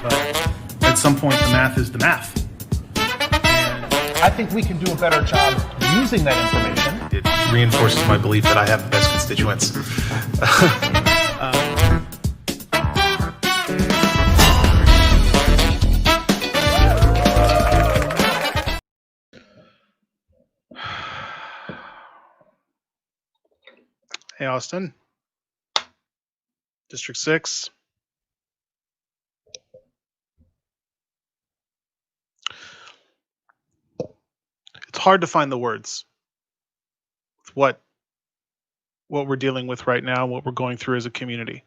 But at some point, the math is the math. And I think we can do a better job using that information. it reinforces my belief that I have the best constituents. Hey, Austin. District 6. It's hard to find the words. It's what we're dealing with right now, what we're going through as a community.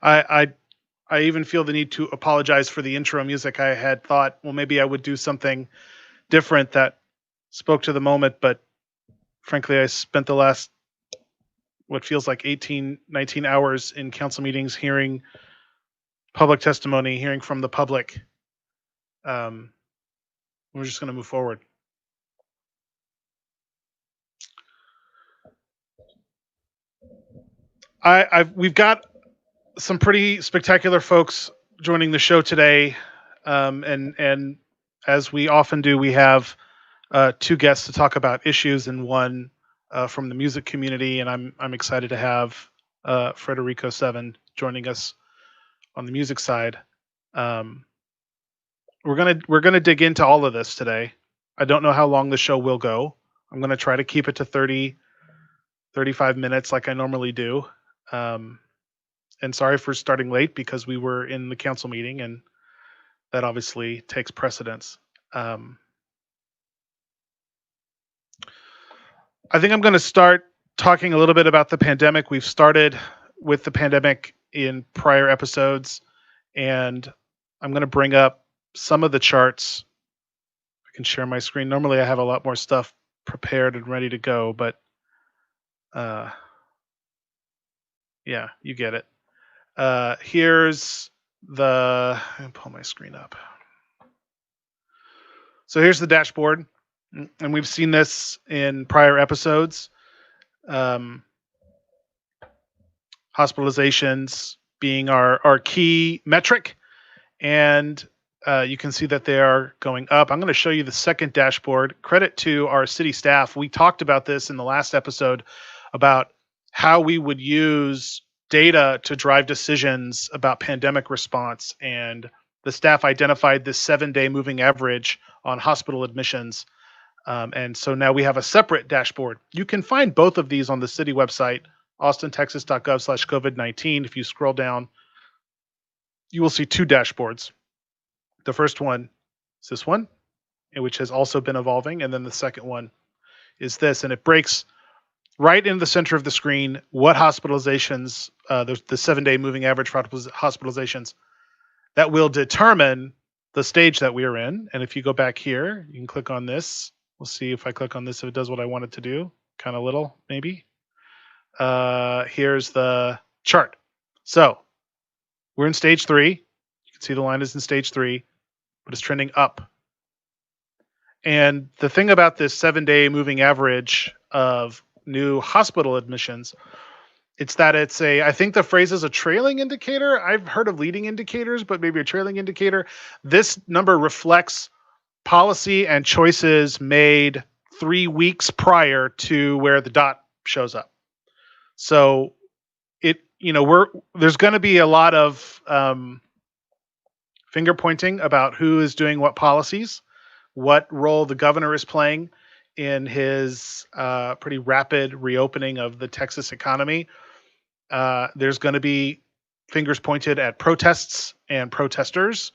I even feel the need to apologize for the intro music. I had thought, well, maybe I would do something different that spoke to the moment, but frankly, I spent the last, what feels like 18, 19 hours in council meetings hearing public testimony, hearing from the public. We're just going to move forward. We've got some pretty spectacular folks joining the show today, and as we often do, we have two guests to talk about issues, and one from the music community. And I'm excited to have Frederico 7 joining us on the music side. We're gonna dig into all of this today. I don't know how long the show will go. I'm gonna try to keep it to 30, 35 minutes like I normally do. And sorry for starting late because we were in the council meeting, and that obviously takes precedence. I think I'm going to start talking a little bit about the pandemic. We've started with the pandemic in prior episodes, and I'm going to bring up some of the charts. I can share my screen. Normally I have a lot more stuff prepared and ready to go, but yeah, you get it. Here's the, let me pull my screen up. So here's the dashboard, and we've seen this in prior episodes. Hospitalizations being our key metric, and you can see that they are going up. I'm going to show you the second dashboard. Credit to our city staff. We talked about this in the last episode about how we would use data to drive decisions about pandemic response, and the staff identified this 7-day moving average on hospital admissions. And so now we have a separate dashboard. You can find both of these on the city website, austintexas.gov/COVID-19. If you scroll down, you will see two dashboards. The first one is this one, which has also been evolving. And then the second one is this, and it breaks right in the center of the screen what hospitalizations, the 7-day moving average for hospitalizations, that will determine the stage that we are in. And if you go back here, you can click on this. We'll see if I click on this, if it does what I want it to do. Kind of little, maybe. Here's the chart. So we're in stage 3. You can see the line is in stage 3, but it's trending up. And the thing about this 7-day moving average of new hospital admissions, it's that it's I think the phrase is a trailing indicator. I've heard of leading indicators, but maybe a trailing indicator. This number reflects policy and choices made 3 weeks prior to where the dot shows up. So there's going to be a lot of finger pointing about who is doing what policies, what role the governor is playing in his pretty rapid reopening of the Texas economy. There's going to be fingers pointed at protests and protesters.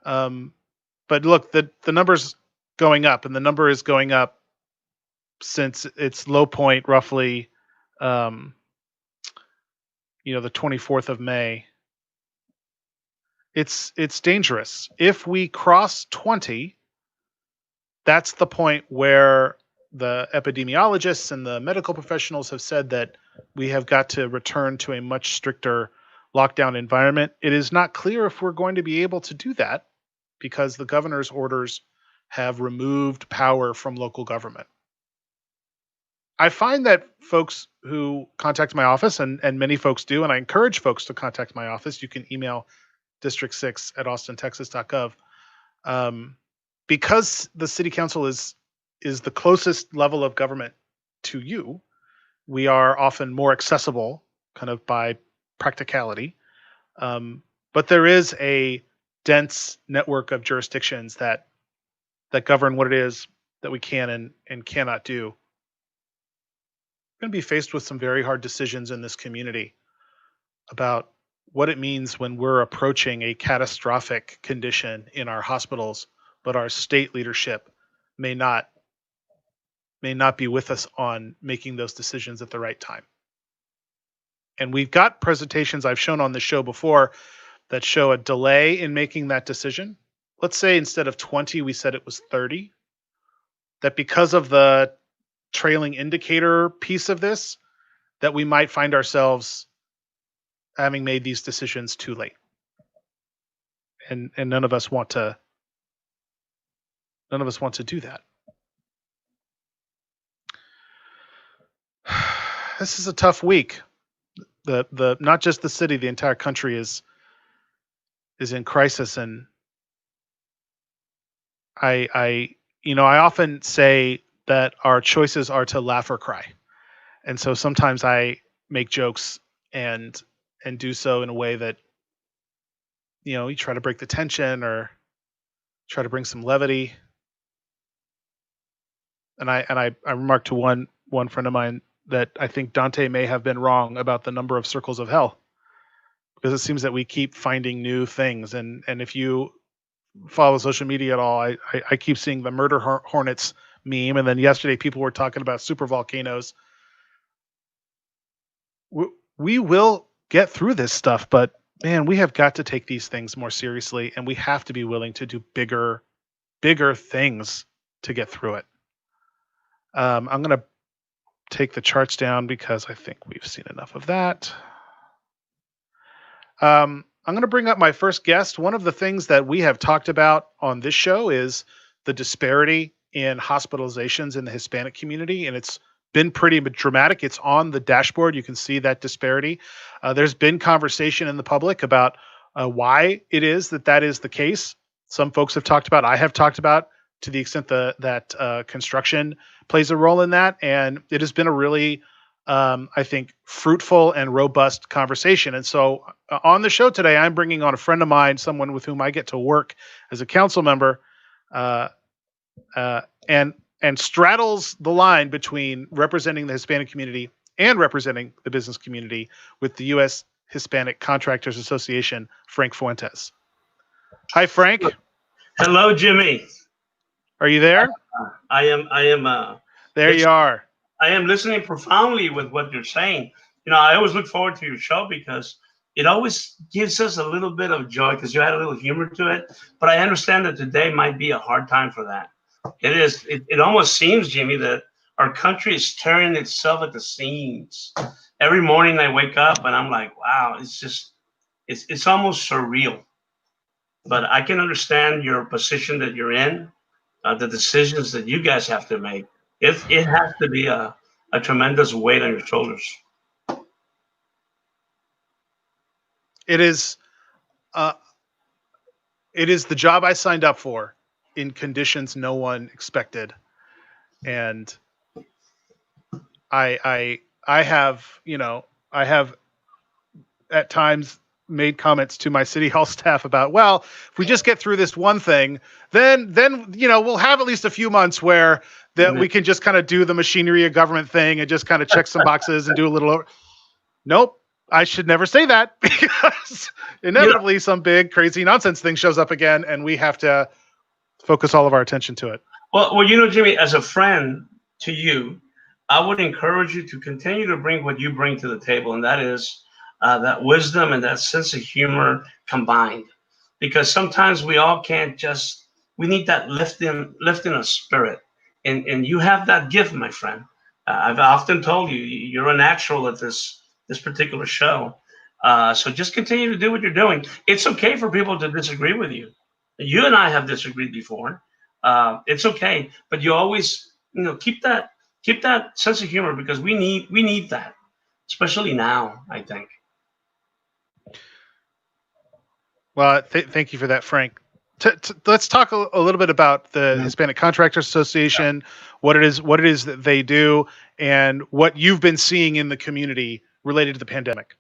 But look, the number's going up, and the number is going up since its low point roughly, the 24th of May. It's dangerous. If we cross 20, that's the point where the epidemiologists and the medical professionals have said that we have got to return to a much stricter lockdown environment. It is not clear if we're going to be able to do that because the governor's orders have removed power from local government. I find that folks who contact my office, and many folks do, and I encourage folks to contact my office. You can email district6@austintexas.gov. Because the city council is the closest level of government to you, we are often more accessible, kind of by practicality. But there is a dense network of jurisdictions that govern what it is that we can and cannot do. We're going to be faced with some very hard decisions in this community about what it means when we're approaching a catastrophic condition in our hospitals, but our state leadership may not be with us on making those decisions at the right time. And we've got presentations I've shown on the show before that show a delay in making that decision. Let's say instead of 20, we said it was 30. That because of the trailing indicator piece of this, that we might find ourselves having made these decisions too late. And none of us want to do that. This is a tough week. The not just the city, the entire country is in crisis, and I often say that our choices are to laugh or cry. And so sometimes I make jokes and do so in a way that, you try to break the tension or try to bring some levity. And I remarked to one friend of mine that I think Dante may have been wrong about the number of circles of hell, because it seems that we keep finding new things. And if you follow social media at all, I keep seeing the murder hornets meme. And then yesterday people were talking about super volcanoes. We will get through this stuff, but man, we have got to take these things more seriously, and we have to be willing to do bigger things to get through it. I'm going to take the charts down because I think we've seen enough of that. I'm going to bring up my first guest. One of the things that we have talked about on this show is the disparity in hospitalizations in the Hispanic community, and it's been pretty dramatic. It's on the dashboard. You can see that disparity. There's been conversation in the public about why it is that is the case. Some folks have talked about, I have talked about, to the extent that construction plays a role in that. And it has been a really, I think, fruitful and robust conversation. And so on the show today, I'm bringing on a friend of mine, someone with whom I get to work as a council member, and straddles the line between representing the Hispanic community and representing the business community with the U.S. Hispanic Contractors Association, Frank Fuentes. Hi, Frank. Hello, Jimmy. Are you there? I am. There you are. I am listening profoundly with what you're saying. I always look forward to your show because it always gives us a little bit of joy because you had a little humor to it. But I understand that today might be a hard time for that. It is. It almost seems, Jimmy, that our country is tearing itself at the seams. Every morning I wake up and I'm like, wow, it's almost surreal. But I can understand your position that you're in, the decisions that you guys have to make. It has to be a tremendous weight on your shoulders. It is the job I signed up for in conditions no one expected. And I have at times made comments to my city hall staff about, well, if we just get through this one thing, then we'll have at least a few months where we can just kind of do the machinery of government thing and just kind of check some boxes and do a little. Nope, I should never say that, because inevitably some big crazy nonsense thing shows up again, and we have to focus all of our attention to it. Well, Jimmy, as a friend to you, I would encourage you to continue to bring what you bring to the table, and that is that wisdom and that sense of humor combined. Because sometimes we all can't we need that lifting of spirit. And you have that gift, my friend. I've often told you, you're a natural at this particular show. So just continue to do what you're doing. It's okay for people to disagree with you. You and I have disagreed before. It's okay, but you always, keep that sense of humor, because we need that. especially now, I think. Well, thank you for that, Frank. Let's talk a little bit about the Hispanic Contractors Association, what it is that they do, and what you've been seeing in the community related to the pandemic.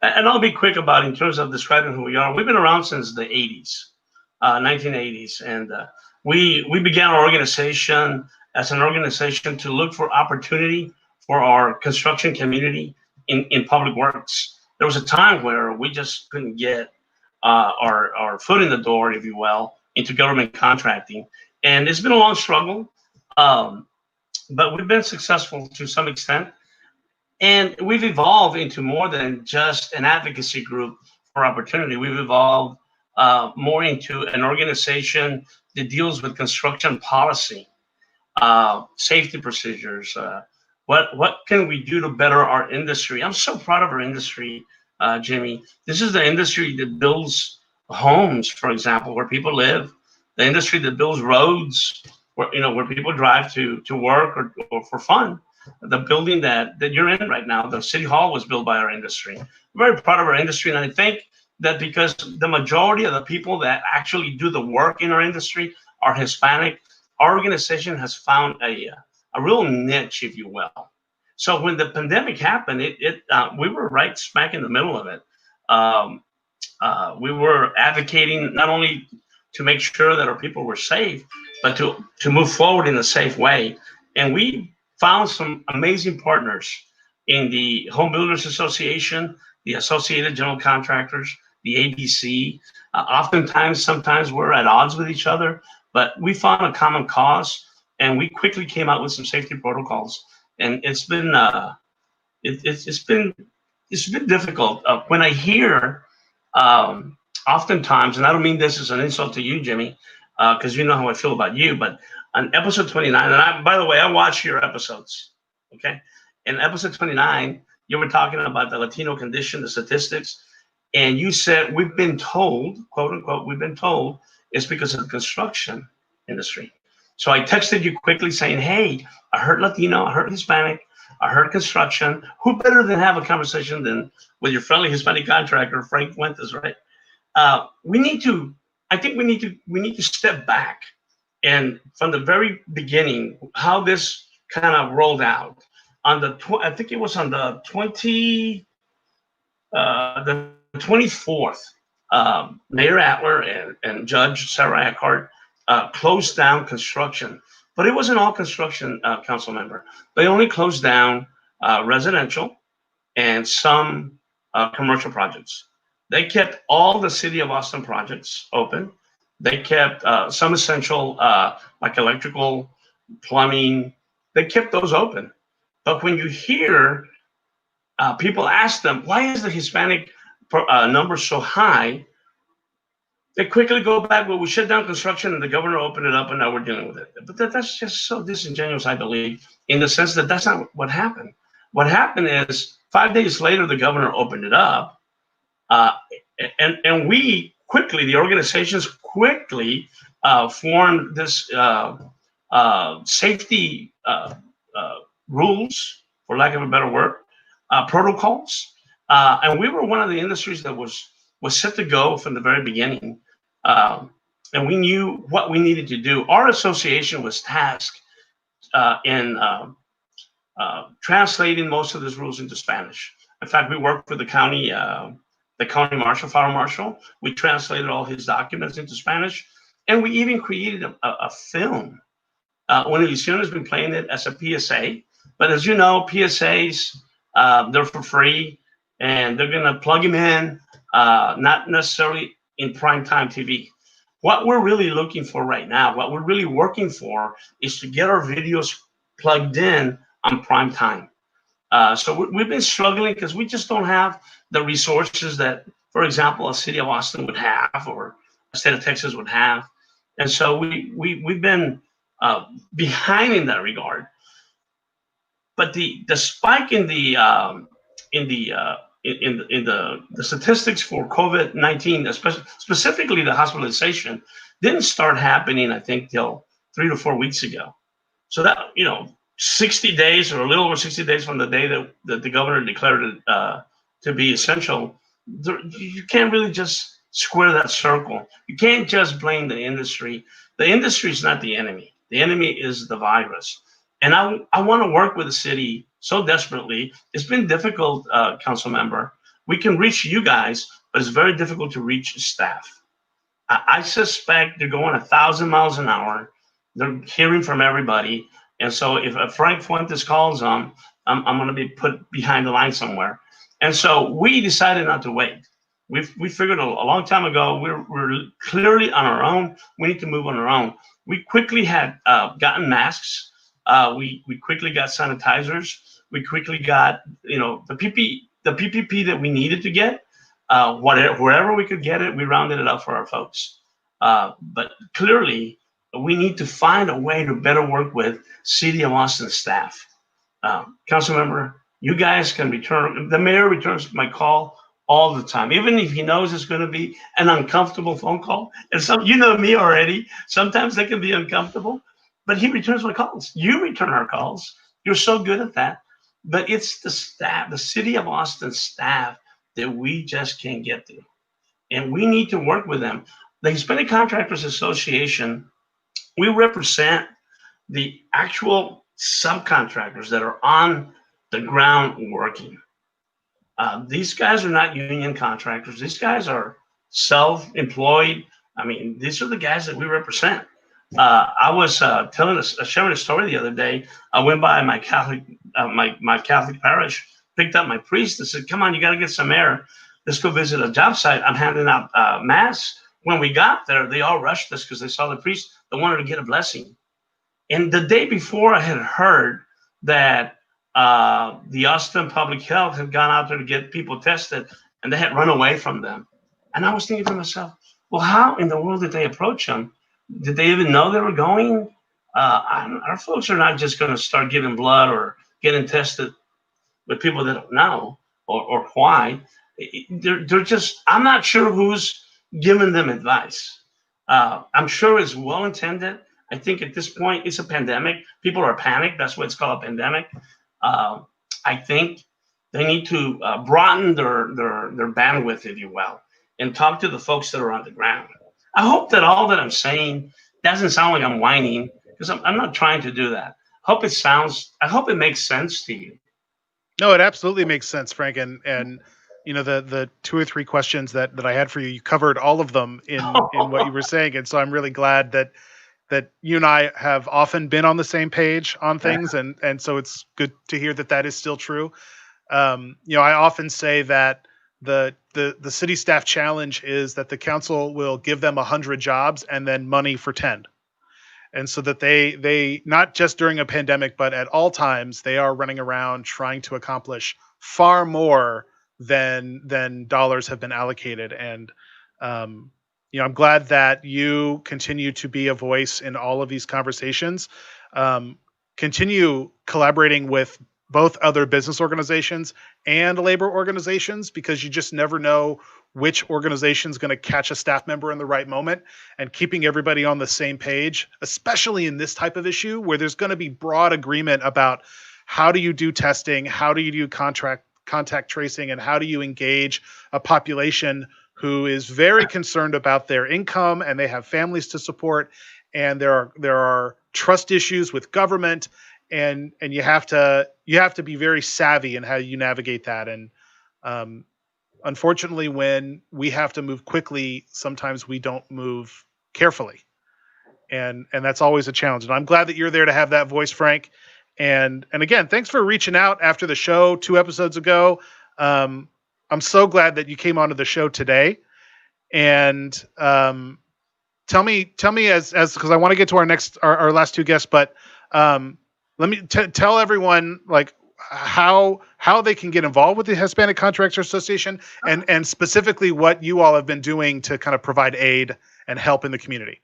And I'll be quick about it in terms of describing who we are. We've been around since the 80s, 1980s, and we began our organization as an organization to look for opportunity for our construction community in public works. There was a time where we just couldn't get our foot in the door, if you will, into government contracting, and it's been a long struggle, but we've been successful to some extent. And we've evolved into more than just an advocacy group for opportunity. We've evolved more into an organization that deals with construction policy, safety procedures. What can we do to better our industry? I'm so proud of our industry, Jimmy. This is the industry that builds homes, for example, where people live. The industry that builds roads, where people drive to work or for fun. The building that you're in right now, the City Hall, was built by our industry. I'm very proud of our industry, and I think that because the majority of the people that actually do the work in our industry are Hispanic, our organization has found a real niche, if you will. So when the pandemic happened, we were right smack in the middle of it. We were advocating not only to make sure that our people were safe, but to move forward in a safe way. And we found some amazing partners in the Home Builders Association, the Associated General Contractors, the ABC. Sometimes we're at odds with each other, but we found a common cause, and we quickly came out with some safety protocols. And it's been difficult. When I hear, oftentimes, and I don't mean this as an insult to you, Jimmy, because you know how I feel about you, but on episode 29, and by the way, I watch your episodes, okay? In episode 29, you were talking about the Latino condition, the statistics, and you said, we've been told, quote unquote, we've been told it's because of the construction industry. So I texted you quickly saying, hey, I heard Latino, I heard Hispanic, I heard construction. Who better than have a conversation than with your friendly Hispanic contractor, Frank Fuentes, right? We need to step back. And from the very beginning, how this kind of rolled out I think it was on the 24th, Mayor Adler and Judge Sarah Eckhart closed down construction, but it wasn't all construction, council member. They only closed down residential and some commercial projects. They kept all the City of Austin projects open. They kept some essential, like electrical, plumbing, they kept those open. But when you hear people ask them, why is the Hispanic number so high? They quickly go back, well, we shut down construction and the governor opened it up and now we're dealing with it. But that's just so disingenuous, I believe, in the sense that that's not what happened. What happened is 5 days later, the governor opened it up. And we quickly, the organizations quickly formed this safety rules, for lack of a better word, protocols. And we were one of the industries that was set to go from the very beginning. And we knew what we needed to do. Our association was tasked in translating most of these rules into Spanish. In fact, we worked for the county marshal, Farah Marshal. We translated all his documents into Spanish, and we even created a film. Univision has been playing it as a PSA, but as you know, PSAs, they're for free, and they're gonna plug them in, not necessarily in primetime TV. What we're really looking for right now, what we're really working for, is to get our videos plugged in on prime time. So we've been struggling because we just don't have the resources that, for example, a City of Austin would have or a state of Texas would have. And so we've been behind in that regard. But the spike in the statistics for COVID-19, specifically the hospitalization, didn't start happening, I think, till 3 to 4 weeks ago. So that, 60 days or a little over 60 days from the day that the governor declared it to be essential, you can't really just square that circle. You can't just blame the industry. The industry is not the enemy. The enemy is the virus. And I want to work with the city so desperately. It's been difficult, council member. We can reach you guys, but it's very difficult to reach staff. I suspect they're going 1,000 miles an hour. They're hearing from everybody. And so if Frank Fuentes calls them, I'm going to be put behind the line somewhere. And so we decided not to wait. We figured a long time ago, we're clearly on our own. We need to move on our own. We quickly had gotten masks. We quickly got sanitizers. We quickly got, the PPP that we needed to get. Wherever we could get it, we rounded it up for our folks. But clearly, we need to find a way to better work with City of Austin staff. Council member, you guys can return. The mayor returns my call all the time, even if he knows it's going to be an uncomfortable phone call. And you know me already. Sometimes they can be uncomfortable, but he returns my calls. You return our calls. You're so good at that. But it's the staff, the City of Austin staff, that we just can't get to. And we need to work with them. The Hispanic Contractors Association, we represent the actual subcontractors that are on the ground working. These guys are not union contractors. These guys are self-employed. I mean, these are the guys that we represent. I was sharing a story the other day. I went by my Catholic parish, picked up my priest and said, "Come on, you got to get some air. Let's go visit a job site. I'm handing out mass." When we got there, they all rushed us because they saw the priest. They wanted to get a blessing. And the day before, I had heard that the Austin Public Health had gone out there to get people tested, and they had run away from them. And I was thinking to myself, well, how in the world did they approach them? Did they even know they were going? Our folks are not just going to start giving blood or getting tested with people that don't know or why. They're just, I'm not sure who's giving them advice. I'm sure it's well intended. I think at this point it's a pandemic. People are panicked. That's why it's called a pandemic. I think they need to broaden their bandwidth, if you will, and talk to the folks that are on the ground. I hope that all that I'm saying doesn't sound like I'm whining, because I'm not trying to do that. I hope it makes sense to you. No, it absolutely makes sense, Frank. And the 2 or 3 questions that I had for you, you covered all of them in what you were saying. And so I'm really glad that you and I have often been on the same page on things. And so it's good to hear that is still true. I often say that the city staff challenge is that the council will give them 100 jobs and then money for 10. And so that they not just during a pandemic, but at all times, they are running around trying to accomplish far more than dollars have been allocated. And, I'm glad that you continue to be a voice in all of these conversations. Continue collaborating with both other business organizations and labor organizations, because you just never know which organization is going to catch a staff member in the right moment, and keeping everybody on the same page, especially in this type of issue where there's going to be broad agreement about how do you do testing, how do you do contact tracing, and how do you engage a population who is very concerned about their income and they have families to support, and there are trust issues with government, and you have to be very savvy in how you navigate that. And unfortunately, when we have to move quickly, sometimes we don't move carefully, and that's always a challenge. And I'm glad that you're there to have that voice, Frank. And again, thanks for reaching out after the show 2 episodes ago. I'm so glad that you came onto the show today. And tell me as because I want to get to our last 2 guests, but let me tell everyone like how they can get involved with the Hispanic Contractors Association, and specifically what you all have been doing to kind of provide aid and help in the community.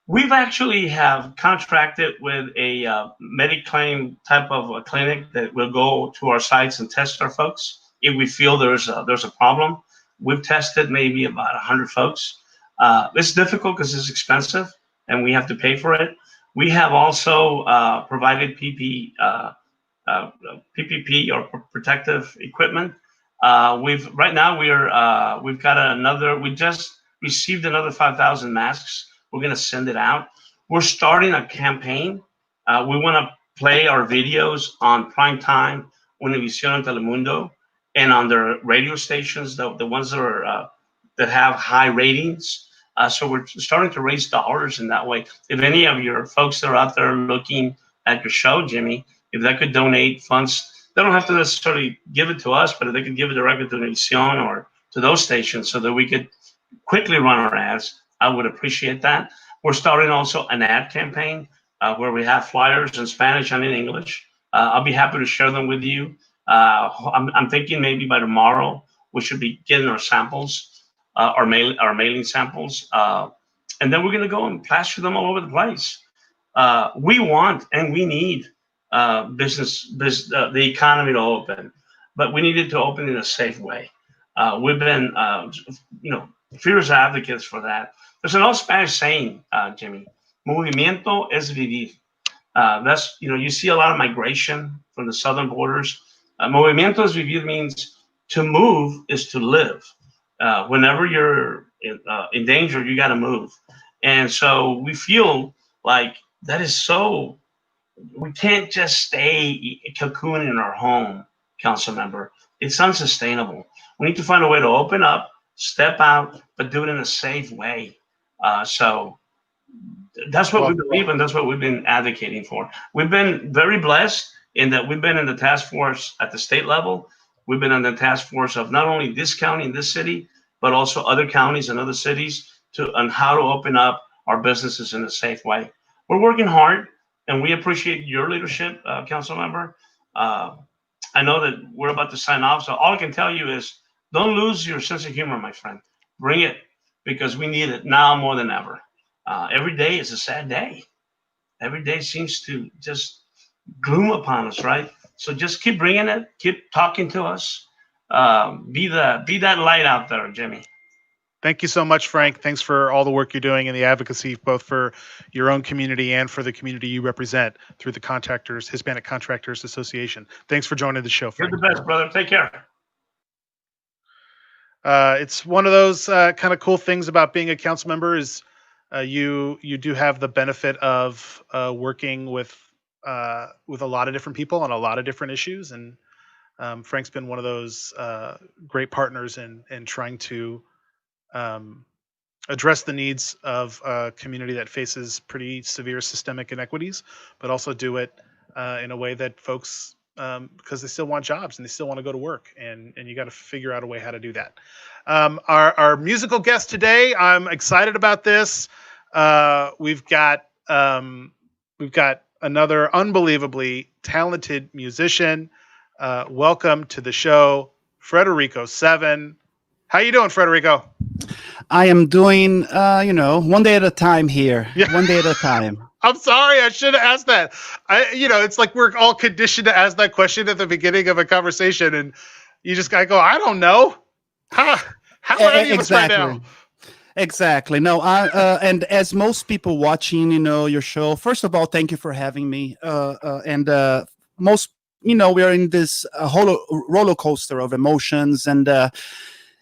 We've actually have contracted with a Mediclaim type of a clinic that will go to our sites and test our folks if we feel there's a problem. We've tested maybe about 100 folks. It's difficult because it's expensive and we have to pay for it. We have also provided PPP or protective equipment. Right now we've got we just received another 5,000 masks. We're going to send it out. We're starting a campaign. We want to play our videos on prime time, Univision and Telemundo, and on their radio stations, the ones that are that have high ratings. So we're starting to raise dollars in that way. If any of your folks that are out there looking at your show, Jimmy, if they could donate funds, they don't have to necessarily give it to us, but if they could give it directly to Univision or to those stations so that we could quickly run our ads, I would appreciate that. We're starting also an ad campaign where we have flyers in Spanish and in English. I'll be happy to share them with you. I'm thinking maybe by tomorrow we should be getting our samples, our mailing samples, and then we're going to go and plaster them all over the place. We want and we need the economy to open, but we need it to open in a safe way. We've been, fierce advocates for that. There's an old Spanish saying, Jimmy, movimiento es vivir. That's, you see a lot of migration from the southern borders. Movimiento es vivir means to move is to live. Whenever you're in danger, you got to move. And so we feel like that is so, we can't just stay cocooning in our home, council member. It's unsustainable. We need to find a way to open up, step out, but do it in a safe way. So that's what we believe, and that's what we've been advocating for. We've been very blessed in that we've been in the task force at the state level. We've been in the task force of not only this county and this city, but also other counties and other cities on how to open up our businesses in a safe way. We're working hard, and we appreciate your leadership, council member. I know that we're about to sign off, so all I can tell you is don't lose your sense of humor, my friend. Bring it, because we need it now more than ever. Every day is a sad day. Every day seems to just gloom upon us, right? So just keep bringing it. Keep talking to us. Be that light out there, Jimmy. Thank you so much, Frank. Thanks for all the work you're doing and the advocacy, both for your own community and for the community you represent through the Hispanic Contractors Association. Thanks for joining the show, Frank. You're the best, brother. Take care. It's one of those kind of cool things about being a council member is you do have the benefit of working with a lot of different people on a lot of different issues, and Frank's been one of those great partners in trying to address the needs of a community that faces pretty severe systemic inequities, but also do it in a way that folks, because they still want jobs and they still want to go to work, and you got to figure out a way how to do that. Our musical guest today, I'm excited about this. We've got another unbelievably talented musician. Welcome to the show, Frederico 7. How you doing, Frederico? I am doing, one day at a time here. Yeah. One day at a time. I'm sorry, I should have asked that. It's like we're all conditioned to ask that question at the beginning of a conversation, and you just gotta go, I don't know. How are you right now? Exactly. No, and as most people watching, your show, first of all, thank you for having me. Most, we are in this roller coaster of emotions, and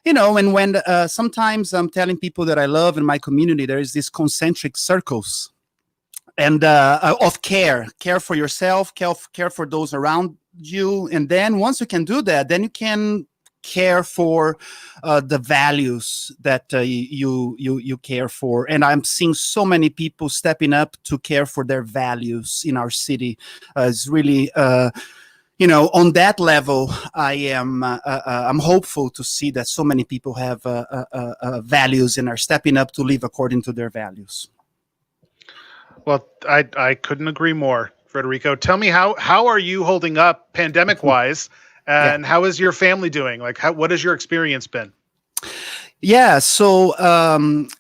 and when sometimes I'm telling people that I love in my community, there is this concentric circles and of care for yourself, care for those around you. And then once you can do that, then you can care for the values that you care for. And I'm seeing so many people stepping up to care for their values in our city. It's really... on that level, I'm hopeful to see that so many people have values and are stepping up to live according to their values. Well, I couldn't agree more, Frederico. Tell me, how are you holding up pandemic wise, and how is your family doing? Like, what has your experience been? Yeah, so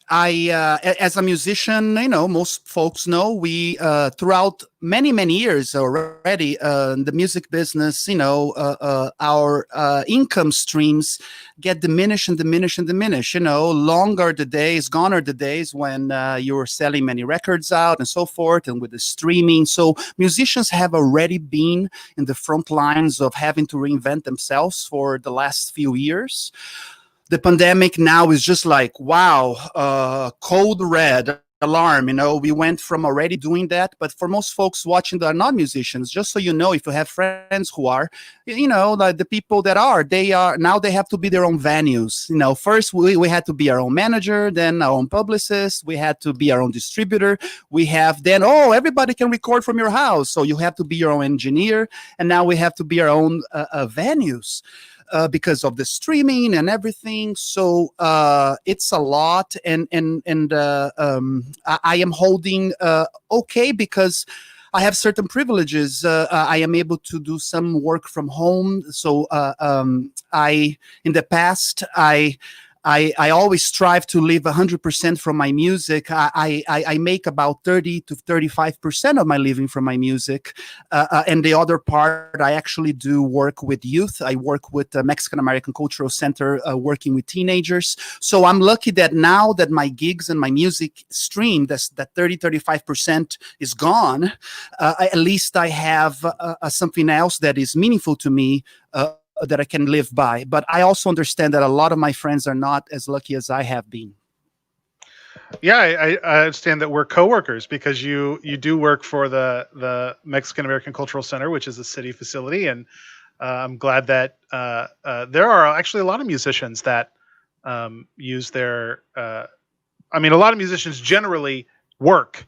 as a musician, most folks know we throughout many years already, the music business, our income streams get diminished and diminish and diminish. Longer the days, gone are the days when you were selling many records out and so forth, and with the streaming. So musicians have already been in the front lines of having to reinvent themselves for the last few years. The pandemic now is just like, wow, code red alarm. We went from already doing that. But for most folks watching that are not musicians, just so you know, if you have friends who are, like the people that are, they have to be their own venues. First we had to be our own manager, then our own publicist, we had to be our own distributor. We have then, everybody can record from your house, so you have to be your own engineer. And now we have to be our own venues. Because of the streaming and everything, so it's a lot, and I am holding okay because I have certain privileges. I am able to do some work from home. So in the past, I always strive to live 100% from my music. I make about 30 to 35% of my living from my music. And the other part, I actually do work with youth. I work with the Mexican American Cultural Center, working with teenagers. So I'm lucky that now that my gigs and my music stream, that 30, 35% is gone, at least I have something else that is meaningful to me, that I can live by. But I also understand that a lot of my friends are not as lucky as I have been. Yeah, I understand that we're coworkers because you do work for the Mexican American Cultural Center, which is a city facility, and I'm glad that there are actually a lot of musicians that use their. A lot of musicians generally work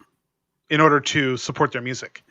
in order to support their music.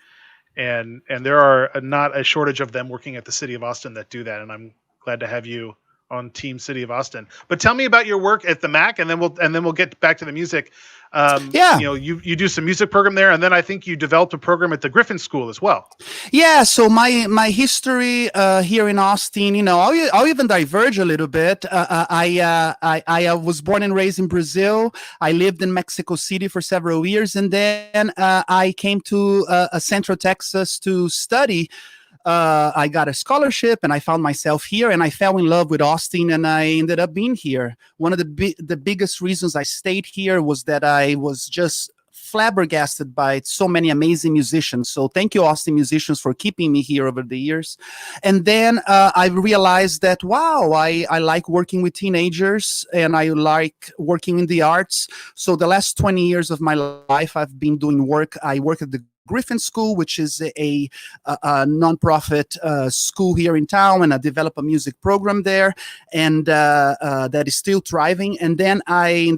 And there are not a shortage of them working at the City of Austin that do that, and I'm glad to have you on Team City of Austin. But tell me about your work at the MAC, and then we'll get back to the music. Yeah, you do some music program there, and then I think you developed a program at the Griffin School as well. Yeah, so my history here in Austin, I'll even diverge a little bit. I was born and raised in Brazil. I lived in Mexico City for several years, and then I came to Central Texas to study. I got a scholarship and I found myself here, and I fell in love with Austin, and I ended up being here. One of the biggest reasons I stayed here was that I was just flabbergasted by so many amazing musicians. So thank you, Austin musicians, for keeping me here over the years. And then I realized that, wow, I like working with teenagers, and I like working in the arts. So the last 20 years of my life, I've been doing work. I work at the Griffin School, which is a nonprofit school here in town, and I develop a music program there, and that is still thriving. And then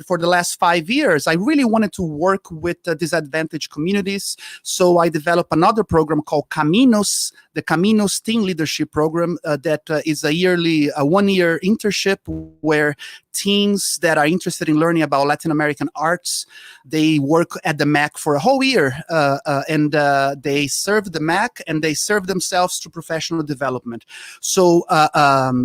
for the last 5 years, I really wanted to work with disadvantaged communities, so I developed another program called Caminos, the Caminos Teen Leadership Program, that is a 1-year internship where teens that are interested in learning about Latin American arts, they work at the MAC for a whole year, and they serve the MAC, and they serve themselves through professional development. So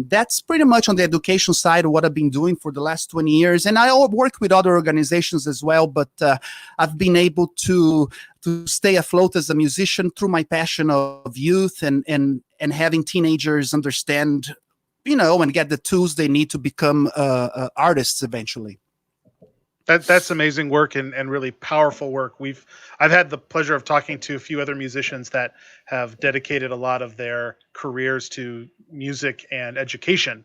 that's pretty much on the education side of what I've been doing for the last 20 years. And I work with other organizations as well, but I've been able to stay afloat as a musician through my passion of youth and having teenagers understand, and get the tools they need to become artists eventually. That's amazing work and really powerful work. I've had the pleasure of talking to a few other musicians that have dedicated a lot of their careers to music and education,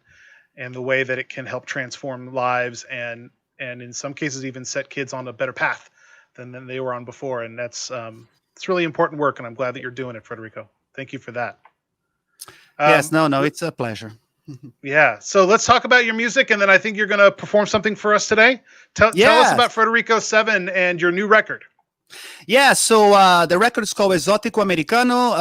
and the way that it can help transform lives and in some cases even set kids on a better path than they were on before. And it's really important work, and I'm glad that you're doing it, Frederico. Thank you for that. Yes, no, it's a pleasure. Yeah. So let's talk about your music, and then I think you're going to perform something for us today. Tell us about Frederico 7 and your new record. Yeah, so the record is called Exótico Americano,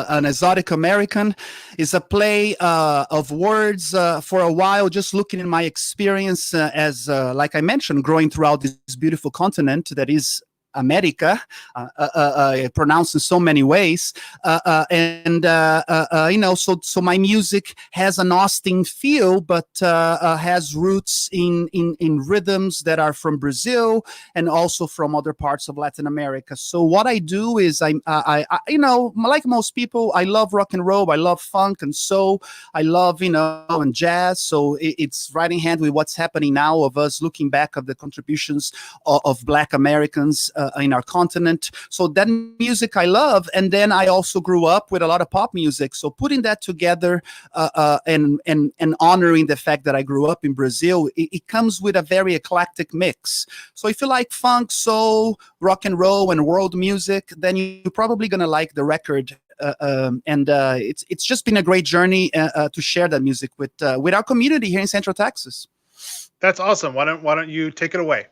an exotic American. It's a play of words. For a while, just looking at my experience as, like I mentioned, growing throughout this beautiful continent that is America, pronounced in so many ways, so my music has an Austin feel, but has roots in rhythms that are from Brazil and also from other parts of Latin America. So what I do is I like most people, I love rock and roll, I love funk and soul, I love and jazz. So it's right in hand with what's happening now of us looking back of the contributions of Black Americans in our continent. So that music I love, and then I also grew up with a lot of pop music. So putting that together and honoring the fact that I grew up in Brazil, it comes with a very eclectic mix. So if you like funk, soul, rock and roll, and world music, then you're probably gonna like the record. It's just been a great journey to share that music with our community here in Central Texas. That's awesome. Why don't you take it away?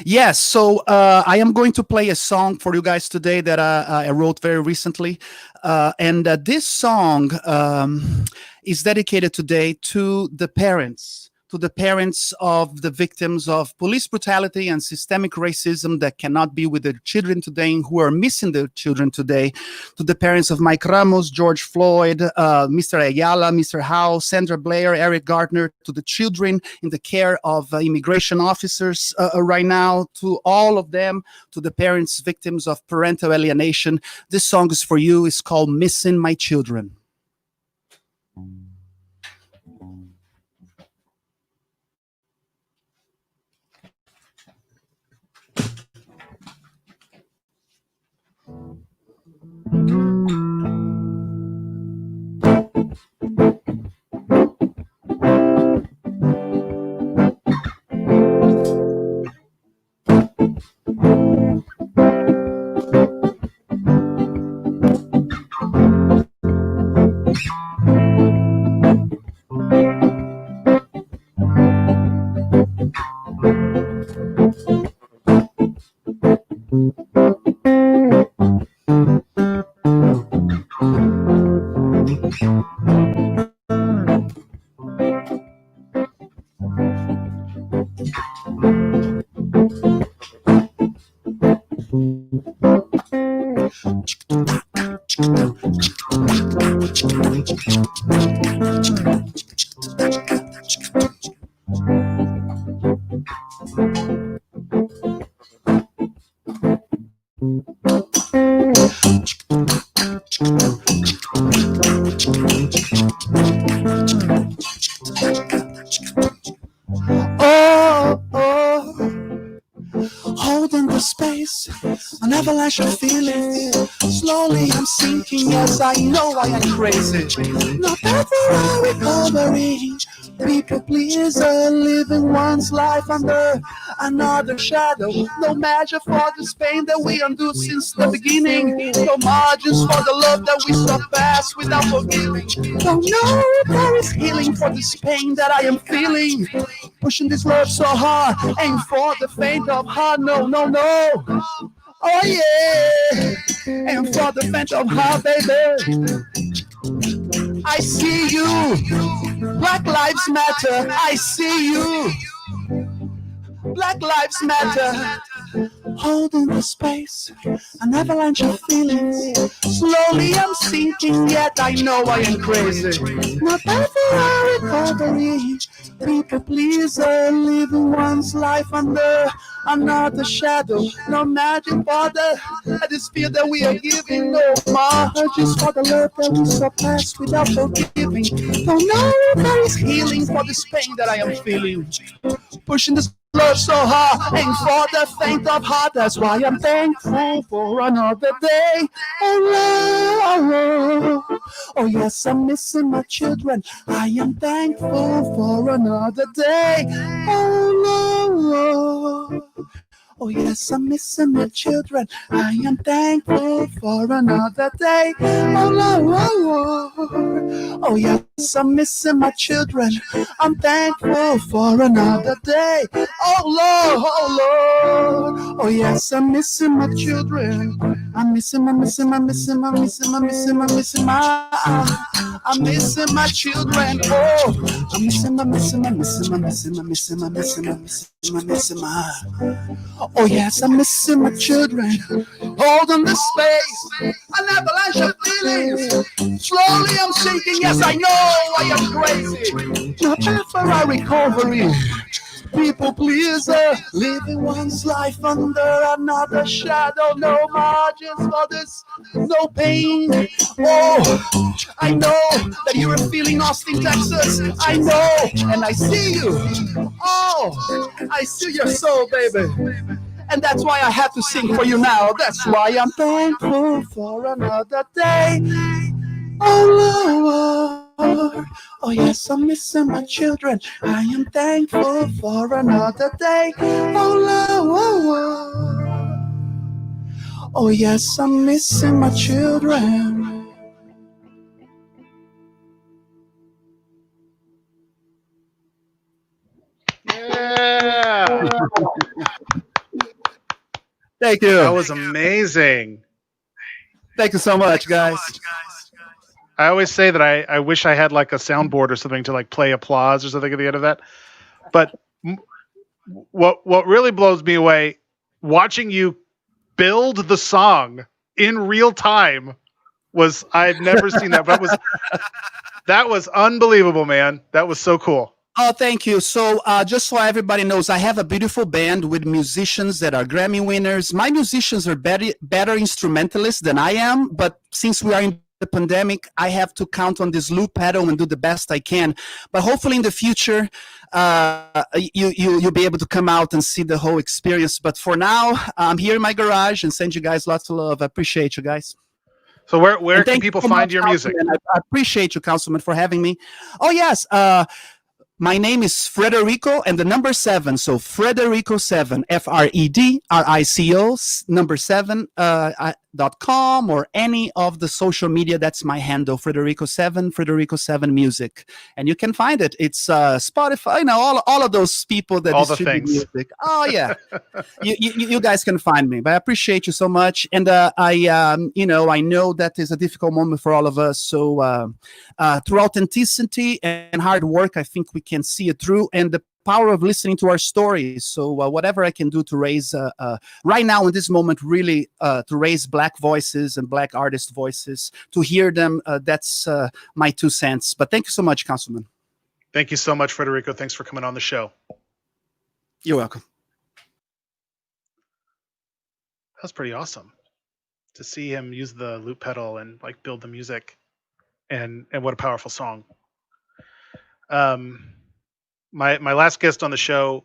Yes, so I am going to play a song for you guys today that I wrote very recently. This song is dedicated today to the parents of the victims of police brutality and systemic racism that cannot be with their children today and who are missing their children today, to the parents of Mike Ramos, George Floyd, Mr. Ayala, Mr. Howe, Sandra Blair, Eric Gardner, to the children in the care of immigration officers right now, to all of them, to the parents, victims of parental alienation. This song is for you. It's called Missing My Children. Holding the space, an avalanche of feelings. Slowly I'm sinking, yes, I know I am crazy. Not that we're recovering, people pleaser, living one's life under another shadow. No measure for this pain that we undo since the beginning. No margins for the love that we surpass without forgiving. Don't know if there is healing for this pain that I am feeling. Pushing this love so hard, aim for the faint of heart. No, no, no. Oh yeah, aim for the faint of heart, baby. I see you. Black Lives Matter. I see you. Black Lives Matter. Holding the space, an avalanche of feelings. Slowly I'm sinking, yet I know I am crazy. Not ever recovery, people pleaser, living one's life under another shadow. No magic for the despair that we are giving. No margins for the love that we surpass without forgiving. Don't know if there is healing for this pain that I am feeling. Pushing this love so hard, aim for the faint of heart. That's why I'm thankful for another day. Oh, Lord. Oh yes, I'm missing my children. I am thankful for another day. Oh Lord. Oh yes, I'm missing my children. I am thankful for another day. Oh Lord. Oh yes, I'm missing my children. I'm thankful for another day. Oh Lord. Oh yes, I'm missing my children. I'm missing my I'm missing my children. Oh, I'm missing my. Oh yes, I'm missing my children. Hold on the space, an avalanche of feelings. Slowly I'm sinking. Yes, I know I am crazy. Not after our recovery. People pleaser, living one's life under another shadow. No margins for this, no pain. Oh, I know that you're feeling Austin, Texas. I know, and I see you. Oh, I see your soul, baby. And that's why I have to sing for you now. That's why I'm thankful for another day. Oh Lord, oh yes, I'm missing my children. I am thankful for another day. Oh Lord, oh yes, I'm missing my children. Yeah. Thank you. That was amazing. Thank you so much, guys. I always say that I wish I had like a soundboard or something to like play applause or something at the end of that. But what really blows me away, watching you build the song in real time was, I've never seen that. But that was unbelievable, man. That was so cool. Oh, thank you. So just so everybody knows, I have a beautiful band with musicians that are Grammy winners. My musicians are better instrumentalists than I am, but since we are in the pandemic, I have to count on this loop pedal and do the best I can. But hopefully in the future, you'll be able to come out and see the whole experience. But for now, I'm here in my garage and send you guys lots of love. I appreciate you guys. So where can people find your music? I appreciate you, Councilman, for having me. Oh, yes. My name is Frederico and the number 7. So Frederico 7, FREDRICO number 7 .com or any of the social media. That's my handle, Frederico 7 Music, and you can find it. It's Spotify, all of those people that all the distribute things. music. Oh yeah, you guys can find me. But I appreciate you so much, and I know that is a difficult moment for all of us. So through authenticity and hard work, I think we can see it through, and the power of listening to our stories. So whatever I can do to raise right now in this moment, really to raise Black voices and Black artist voices, to hear them, that's my 2 cents. But thank you so much, Councilman. Thank you so much, Frederico. Thanks for coming on the show. You're welcome. That's pretty awesome to see him use the loop pedal and like build the music, and what a powerful song. My last guest on the show,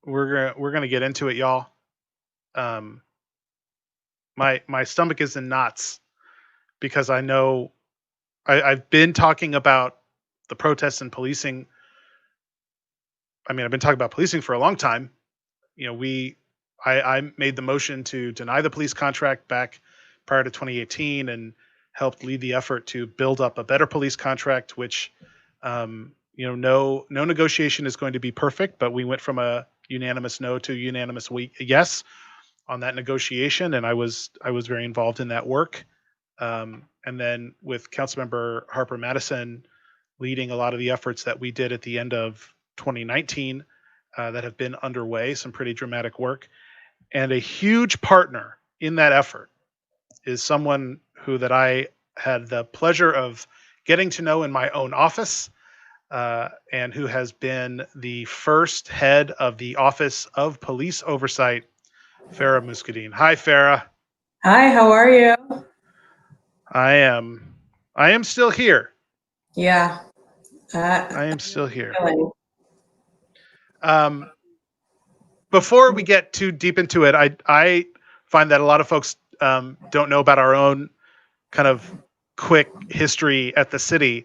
we're gonna get into it, y'all. My stomach is in knots because I know I've been talking about the protests and policing. I mean, I've been talking about policing for a long time. I made the motion to deny the police contract back prior to 2018 and helped lead the effort to build up a better police contract, which no negotiation is going to be perfect, but we went from a unanimous no to a unanimous yes on that negotiation, and I was very involved in that work. And then with Councilmember Harper Madison leading a lot of the efforts that we did at the end of 2019 that have been underway, some pretty dramatic work. And a huge partner in that effort is someone that I had the pleasure of getting to know in my own office, and who has been the first head of the Office of Police Oversight, Farah Muscadin. Hi, Farah. Hi, how are you? I am still here. Yeah. I am still here. Really. Before we get too deep into it, I find that a lot of folks don't know about our own kind of quick history at the city.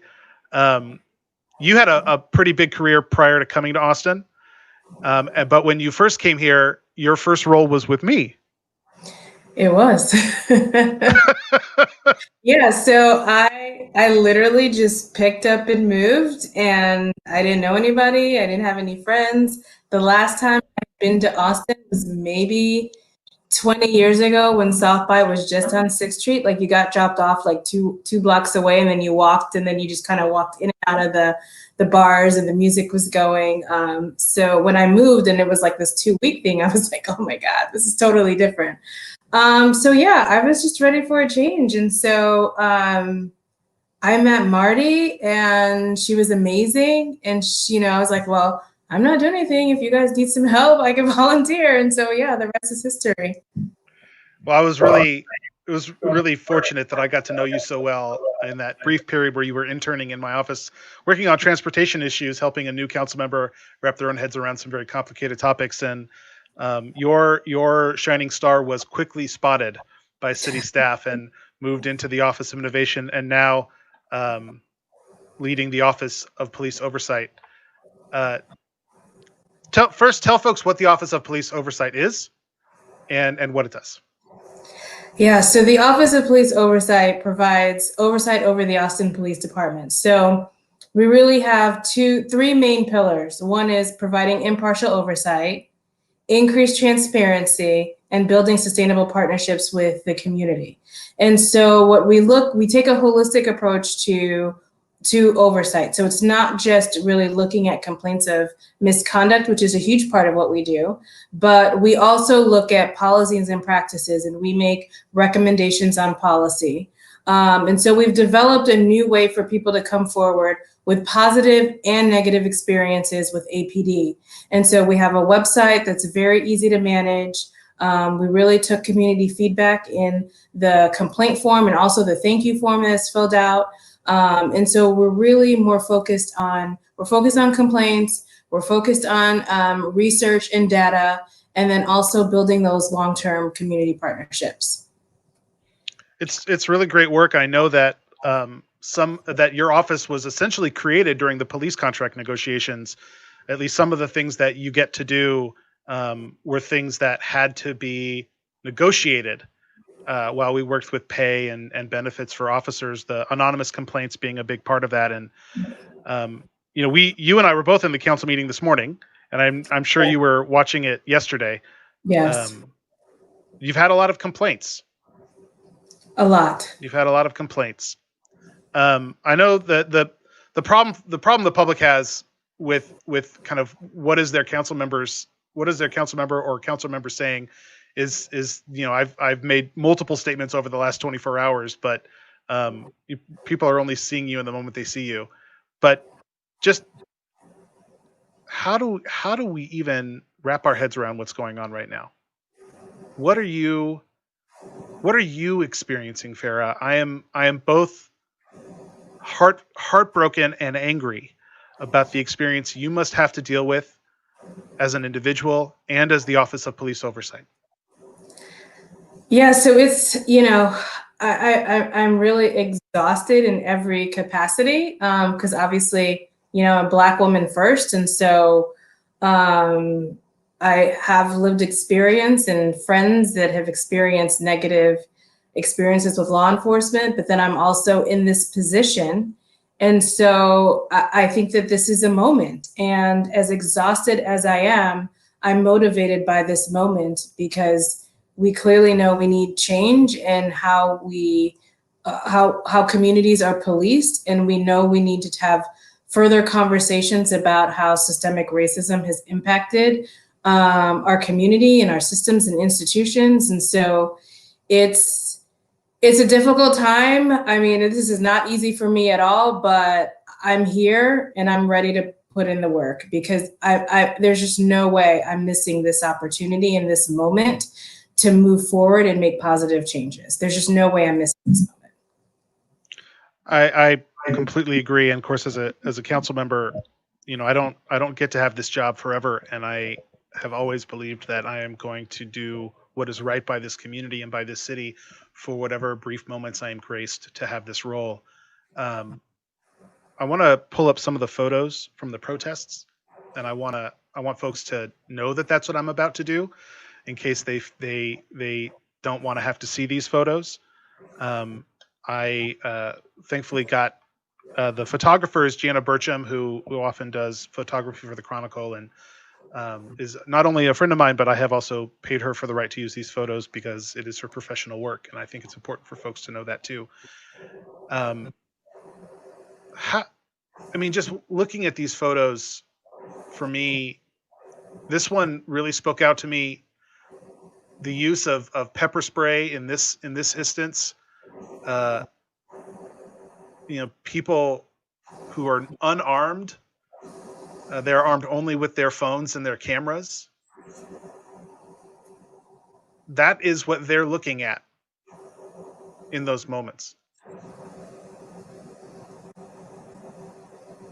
You had a pretty big career prior to coming to Austin, but when you first came here, your first role was with me. It was. Yeah, so I literally just picked up and moved, and I didn't know anybody. I didn't have any friends. The last time I'd been to Austin was maybe 20 years ago when South by was just on 6th Street. Like you got dropped off like two blocks away, and then you walked, and then you just kind of walked in and out of the bars, and the music was going. So when I moved and it was like this 2-week thing, I was like, oh my God, this is totally different. So yeah, I was just ready for a change. And so I met Marty, and she was amazing. And she, I was like, well, I'm not doing anything. If you guys need some help, I can volunteer. And so yeah, the rest is history. Well, it was really fortunate that I got to know you so well in that brief period where you were interning in my office, working on transportation issues, helping a new council member wrap their own heads around some very complicated topics. And your shining star was quickly spotted by city staff and moved into the Office of Innovation, and now leading the Office of Police Oversight. Tell folks what the Office of Police Oversight is and what it does. Yeah, so the Office of Police Oversight provides oversight over the Austin Police Department. So we really have three main pillars. One is providing impartial oversight, increased transparency, and building sustainable partnerships with the community. And so we take a holistic approach to oversight. So it's not just really looking at complaints of misconduct, which is a huge part of what we do, but we also look at policies and practices, and we make recommendations on policy. And so we've developed a new way for people to come forward with positive and negative experiences with APD. And so we have a website that's very easy to manage. We really took community feedback in the complaint form and also the thank you form that's filled out. And so we're really more focused on complaints, we're focused on research and data, and then also building those long-term community partnerships. It's really great work. I know that that your office was essentially created during the police contract negotiations. At least some of the things that you get to do were things that had to be negotiated while we worked with pay and benefits for officers, the anonymous complaints being a big part of that. And you and I were both in the council meeting this morning, and I'm sure you were watching it yesterday. Yes. You've had a lot of complaints. A lot. You've had a lot of complaints. I know that the problem the public has with kind of what is their council member or council member saying is I've made multiple statements over the last 24 hours, but people are only seeing you in the moment they see you. But just how do we even wrap our heads around what's going on right now? What are you experiencing, Farah? I am both heartbroken and angry about the experience you must have to deal with as an individual and as the Office of Police Oversight. Yeah, so it's, I'm really exhausted in every capacity because obviously, I'm a Black woman first. And so I have lived experience and friends that have experienced negative experiences with law enforcement, but then I'm also in this position. And so I think that this is a moment. And as exhausted as I am, I'm motivated by this moment because we clearly know we need change in how how communities are policed. And we know we need to have further conversations about how systemic racism has impacted our community and our systems and institutions. And so it's a difficult time. I mean, this is not easy for me at all, but I'm here and I'm ready to put in the work because there's just no way I'm missing this opportunity in this moment to move forward and make positive changes. There's just no way I'm missing this moment. I completely agree. And of course, as a council member, I don't get to have this job forever. And I have always believed that I am going to do what is right by this community and by this city for whatever brief moments I am graced to have this role. I want to pull up some of the photos from the protests, and I want folks to know that that's what I'm about to do, in case they don't want to have to see these photos. I thankfully got the photographer is Gianna Burcham, who often does photography for the Chronicle, and is not only a friend of mine, but I have also paid her for the right to use these photos because it is her professional work, and I think it's important for folks to know that too. Just looking at these photos, for me, this one really spoke out to me. The use of pepper spray in this instance, people who are unarmed, they're armed only with their phones and their cameras. That is what they're looking at in those moments.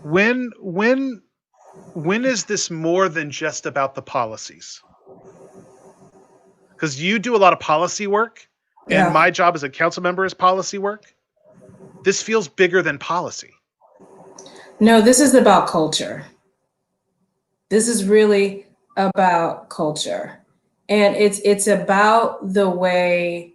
When is this more than just about the policies? Because you do a lot of policy work, and my job as a council member is policy work. This feels bigger than policy. No, this is about culture. This is really about culture. And it's about the way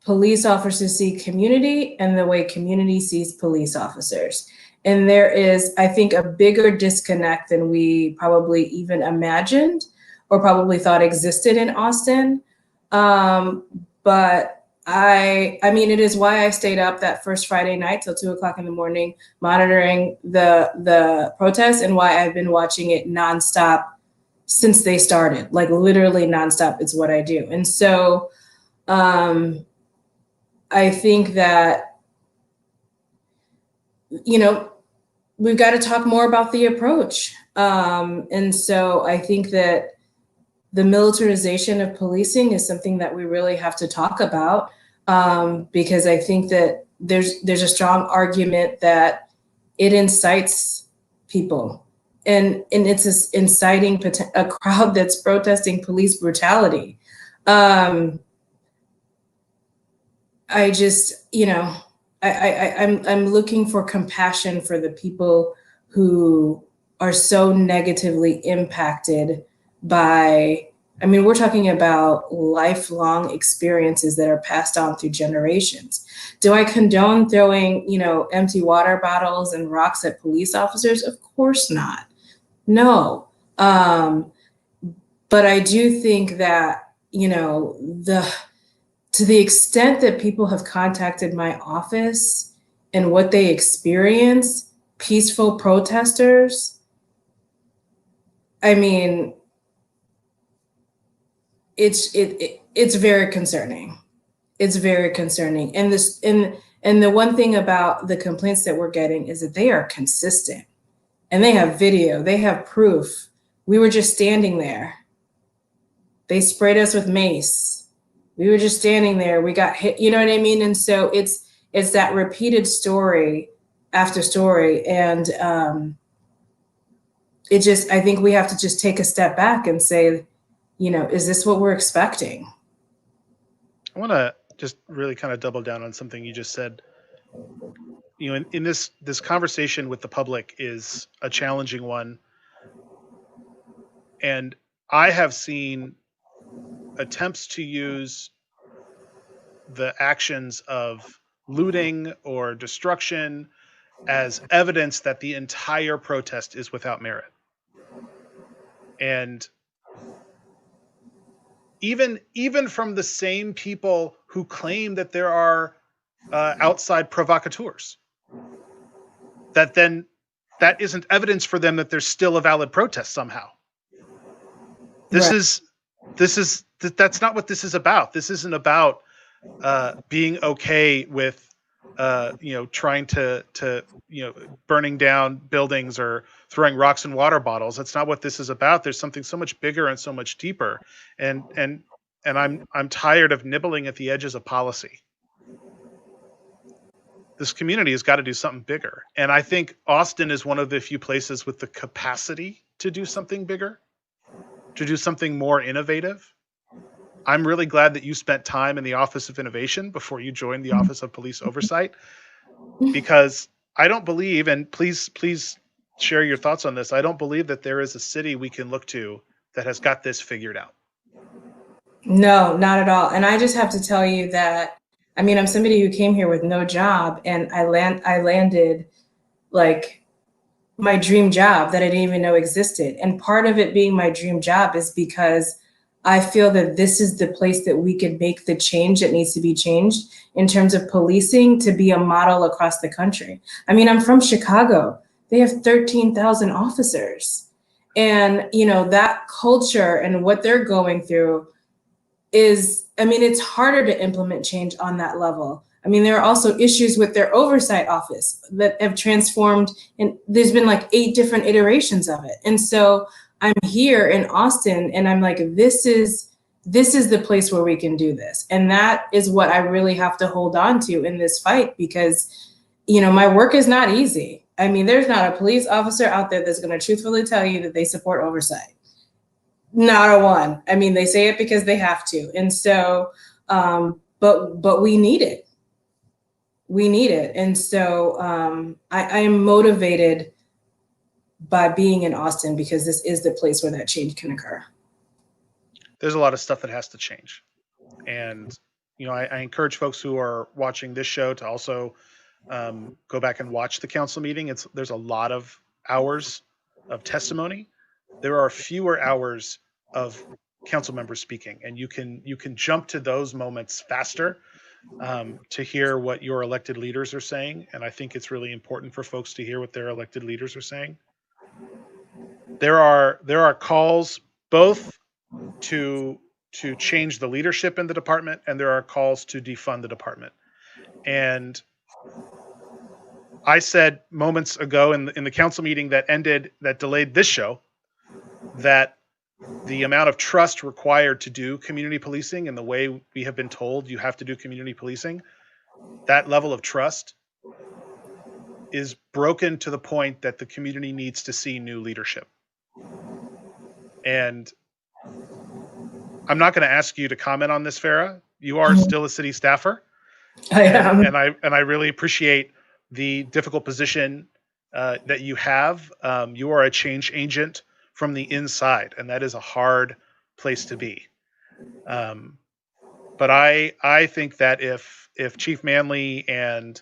police officers see community and the way community sees police officers. And there is, I think, a bigger disconnect than we probably even imagined or probably thought existed in Austin. But I mean, it is why I stayed up that first Friday night till 2:00 in the morning, monitoring the protests, and why I've been watching it nonstop since they started, like literally nonstop. It's what I do. And so I think that, we've got to talk more about the approach. And so I think that the militarization of policing is something that we really have to talk about, because I think that there's a strong argument that it incites people, and it's inciting a crowd that's protesting police brutality. I'm looking for compassion for the people who are so negatively impacted by, we're talking about lifelong experiences that are passed on through generations. Do I condone throwing, empty water bottles and rocks at police officers? Of course not. No. But I do think that, to the extent that people have contacted my office and what they experience, peaceful protesters, it's very concerning. It's very concerning. And the one thing about the complaints that we're getting is that they are consistent, and they have video, they have proof. We were just standing there. They sprayed us with mace. We were just standing there. We got hit, you know what I mean? And so it's that repeated story after story. And I think we have to just take a step back and say, is this what we're expecting? I want to just really kind of double down on something you just said. In this conversation with the public is a challenging one. And I have seen attempts to use the actions of looting or destruction as evidence that the entire protest is without merit. And even from the same people who claim that there are outside provocateurs, that isn't evidence for them that there's still a valid protest somehow. That's not what this is about. This isn't about being okay with trying to burning down buildings or throwing rocks and water bottles. That's not what this is about. There's something so much bigger and so much deeper. And I'm tired of nibbling at the edges of policy. This community has got to do something bigger. And I think Austin is one of the few places with the capacity to do something bigger, to do something more innovative. I'm really glad that you spent time in the Office of Innovation before you joined the Office of Police Oversight, because I don't believe, and please share your thoughts on this, I don't believe that there is a city we can look to that has got this figured out. No, not at all. And I just have to tell you that, I mean, I'm somebody who came here with no job, and I landed like my dream job that I didn't even know existed. And part of it being my dream job is because I feel that this is the place that we could make the change that needs to be changed in terms of policing to be a model across the country. I mean, I'm from Chicago. They have 13,000 officers. And, you know, that culture and what they're going through is, I mean, it's harder to implement change on that level. I mean, there are also issues with their oversight office that have transformed, and there's been like 8 different iterations of it. And so I'm here in Austin, and I'm like, this is the place where we can do this. And that is what I really have to hold on to in this fight, because, you know, my work is not easy. I mean, there's not a police officer out there that's going to truthfully tell you that they support oversight. Not a one. I mean, they say it because they have to. And so, but we need it. We need it. And so I am motivated by being in Austin, because this is the place where that change can occur. There's a lot of stuff that has to change. And, you know, I encourage folks who are watching this show to also go back and watch the council meeting. There's a lot of hours of testimony. There are fewer hours of council members speaking, and you can jump to those moments faster to hear what your elected leaders are saying. And I think it's really important for folks to hear what their elected leaders are saying. There are calls both to change the leadership in the department, and there are calls to defund the department. And I said moments ago in the council meeting that delayed this show, that the amount of trust required to do community policing and the way we have been told you have to do community policing, that level of trust is broken to the point that the community needs to see new leadership. And I'm not going to ask you to comment on this, Farah. You are still a city staffer. I am. And I really appreciate the difficult position that you have. You are a change agent from the inside, and that is a hard place to be. But I think that if Chief Manley and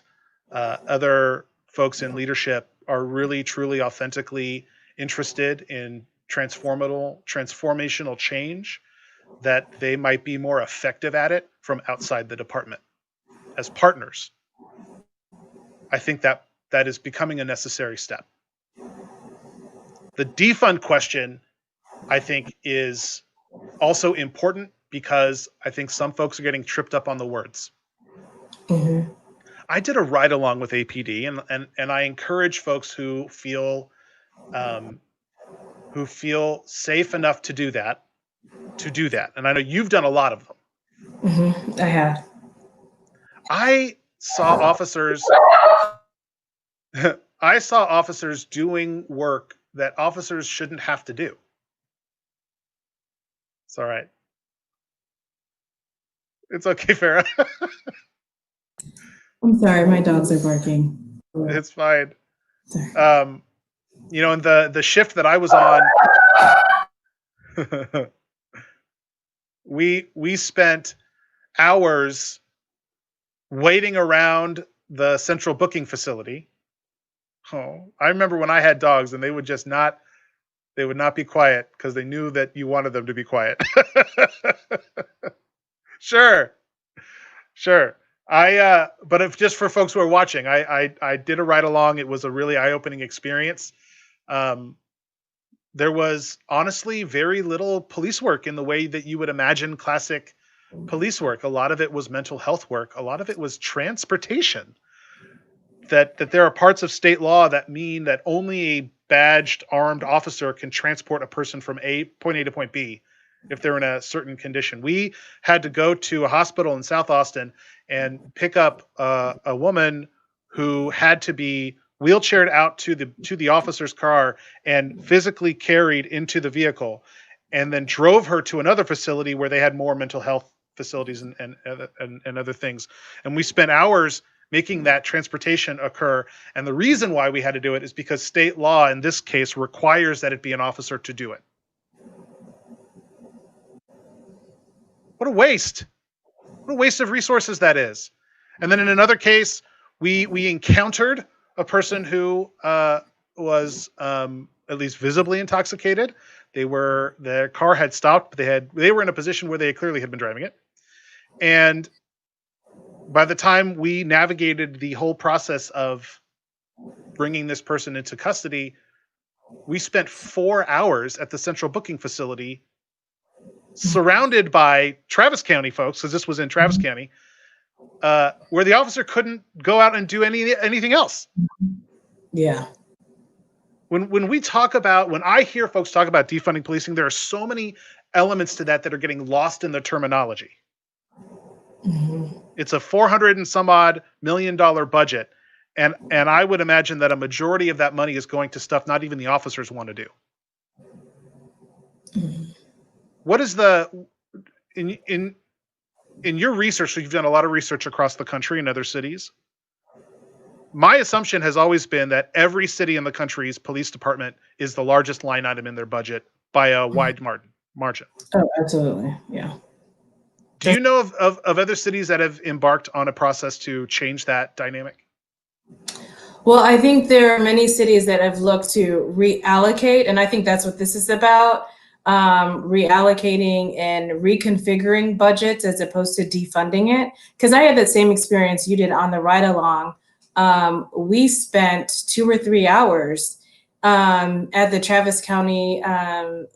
other folks in leadership are really, truly, authentically interested in transformational change, that they might be more effective at it from outside the department as partners. I think that is becoming a necessary step. The defund question, I think, is also important, because I think some folks are getting tripped up on the words. Mm-hmm. I did a ride along with APD, and I encourage folks who feel safe enough to do that. And I know you've done a lot of them. Mm-hmm. I have. I saw officers doing work that officers shouldn't have to do. It's all right. It's okay, Farah. I'm sorry, my dogs are barking. It's fine. Sorry. You know, in the shift that I was on, we spent hours waiting around the central booking facility. Oh, I remember when I had dogs, and they would not be quiet because they knew that you wanted them to be quiet. Sure. But if just for folks who are watching, I did a ride along. It was a really eye-opening experience. There was honestly very little police work in the way that you would imagine classic police work. A lot of it was mental health work. A lot of it was transportation. That there are parts of state law that mean that only a badged armed officer can transport a person from point A to point B if they're in a certain condition. We had to go to a hospital in South Austin and pick up a woman who had to be wheelchaired out to the officer's car and physically carried into the vehicle, and then drove her to another facility where they had more mental health facilities and other things. And we spent hours making that transportation occur. And the reason why we had to do it is because state law in this case requires that it be an officer to do it. What a waste. What a waste of resources that is. And then in another case, we encountered a person who was at least visibly intoxicated. Their car had stopped, but they were in a position where they clearly had been driving it. And by the time we navigated the whole process of bringing this person into custody, we spent 4 hours at the central booking facility surrounded by Travis County folks, because this was in Travis County, where the officer couldn't go out and do anything else. Yeah. When I hear folks talk about defunding policing, there are so many elements to that are getting lost in the terminology. Mm-hmm. It's a $400 and some odd $million budget. And I would imagine that a majority of that money is going to stuff not even the officers want to do. Mm-hmm. What is in your research, so you've done a lot of research across the country and other cities. My assumption has always been that every city in the country's police department is the largest line item in their budget by a wide margin. Oh, absolutely. Yeah. Do you know of other cities that have embarked on a process to change that dynamic? Well, I think there are many cities that have looked to reallocate, and I think that's what this is about, reallocating and reconfiguring budgets as opposed to defunding it. Because I had that same experience you did on the ride along. We spent 2 or 3 hours at the Travis County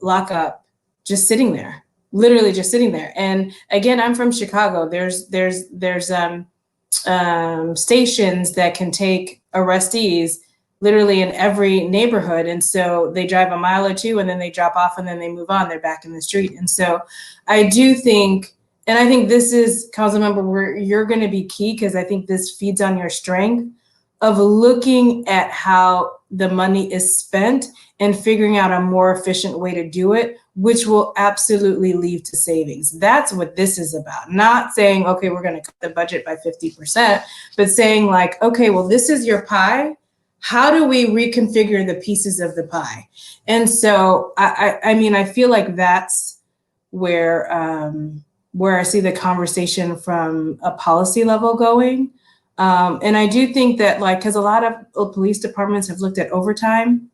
lockup, just sitting there, literally just sitting there. And again, I'm from Chicago. There's stations that can take arrestees literally in every neighborhood. And so they drive a mile or two and then they drop off and then they move on. They're back in the street. And so I do think, and I think this is, Councilmember, where you're going to be key, because I think this feeds on your strength of looking at how the money is spent and figuring out a more efficient way to do it, which will absolutely lead to savings. That's what this is about. Not saying, okay, we're going to cut the budget by 50%, but saying like, okay, well, this is your pie. How do we reconfigure the pieces of the pie? And so, I mean, I feel like that's where I see the conversation from a policy level going. And I do think that, like, because a lot of police departments have looked at overtime.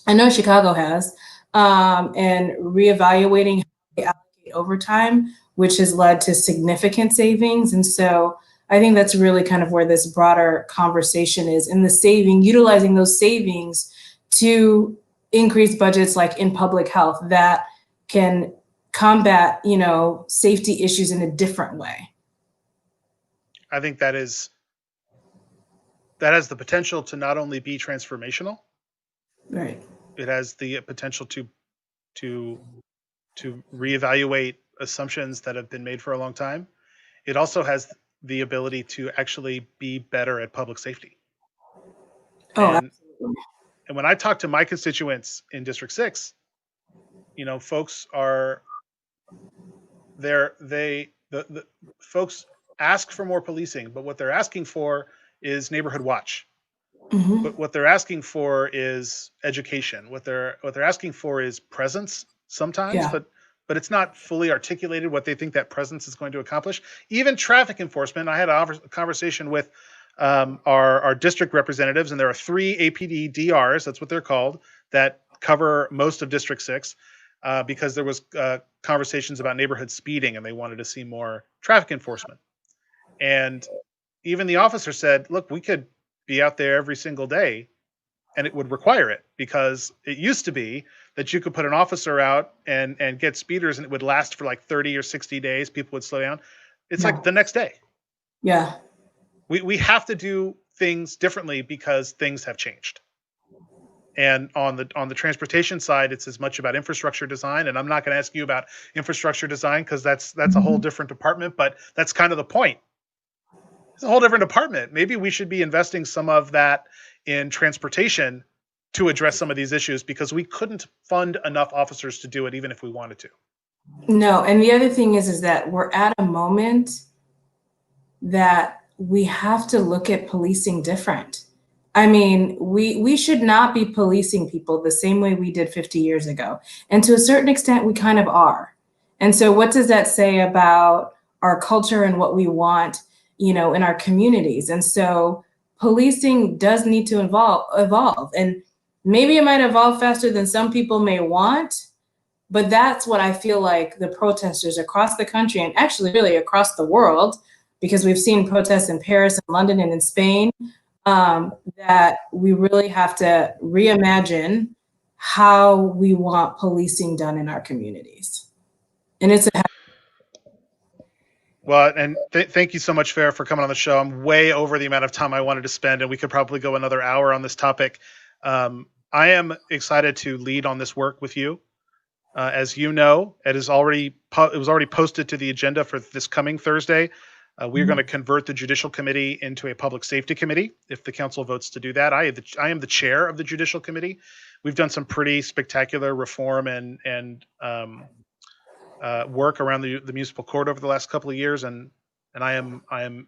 I know Chicago has, and reevaluating how they allocate overtime, which has led to significant savings. And so I think that's really kind of where this broader conversation is, in the utilizing those savings to increase budgets like in public health that can combat, safety issues in a different way. I think that has the potential to not only be transformational, right? It has the potential to reevaluate assumptions that have been made for a long time. It also has the ability to actually be better at public safety. And when I talk to my constituents in District 6, folks are the folks ask for more policing, but what they're asking for is neighborhood watch. Mm-hmm. But what they're asking for is education. What they're asking for is presence sometimes, Yeah. but it's not fully articulated what they think that presence is going to accomplish. Even traffic enforcement. I had a conversation with our district representatives, and there are 3 APD DRs, that's what they're called, that cover most of District 6, because there was conversations about neighborhood speeding, and they wanted to see more traffic enforcement. And even the officer said, look, we could be out there every single day and it would require it, because it used to be that you could put an officer out and get speeders and it would last for like 30 or 60 days. People would slow down. It's like the next day. Yeah. We have to do things differently because things have changed. And on the transportation side, it's as much about infrastructure design. And I'm not going to ask you about infrastructure design because that's a whole different department, but that's kind of the point. It's a whole different department. Maybe we should be investing some of that in transportation to address some of these issues, because we couldn't fund enough officers to do it even if we wanted to. No, and the other thing is that we're at a moment that we have to look at policing different. I mean, we should not be policing people the same way we did 50 years ago. And to a certain extent, we kind of are. And so what does that say about our culture and what we want, in our communities? And so policing does need to evolve. And maybe it might evolve faster than some people may want, but that's what I feel like the protesters across the country, and actually really across the world, because we've seen protests in Paris and London and in Spain, that we really have to reimagine how we want policing done in our communities. And it's a Well, and thank you so much, Farah, for coming on the show. I'm way over the amount of time I wanted to spend, and we could probably go another hour on this topic. I am excited to lead on this work with you. As you know, it was already posted to the agenda for this coming Thursday. We're going to convert the Judicial Committee into a Public Safety Committee if the council votes to do that. I am the chair of the Judicial Committee. We've done some pretty spectacular reform and work around the municipal court over the last couple of years, and I'm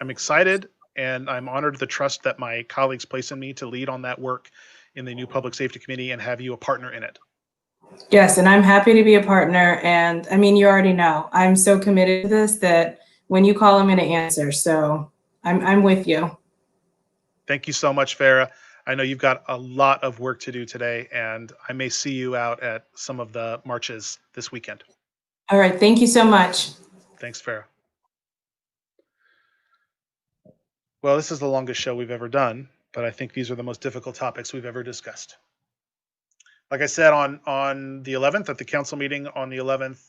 excited, and I'm honored the trust that my colleagues place in me to lead on that work in the new Public Safety Committee and have you a partner in it. Yes, and I'm happy to be a partner. And I mean, you already know, I'm so committed to this that when you call, I'm going to answer. So I'm with you. Thank you so much, Farah. I know you've got a lot of work to do today, and I may see you out at some of the marches this weekend. All right. Thank you so much. Thanks, Farah. Well, this is the longest show we've ever done, but I think these are the most difficult topics we've ever discussed. Like I said, on the 11th, at the council meeting on the 11th,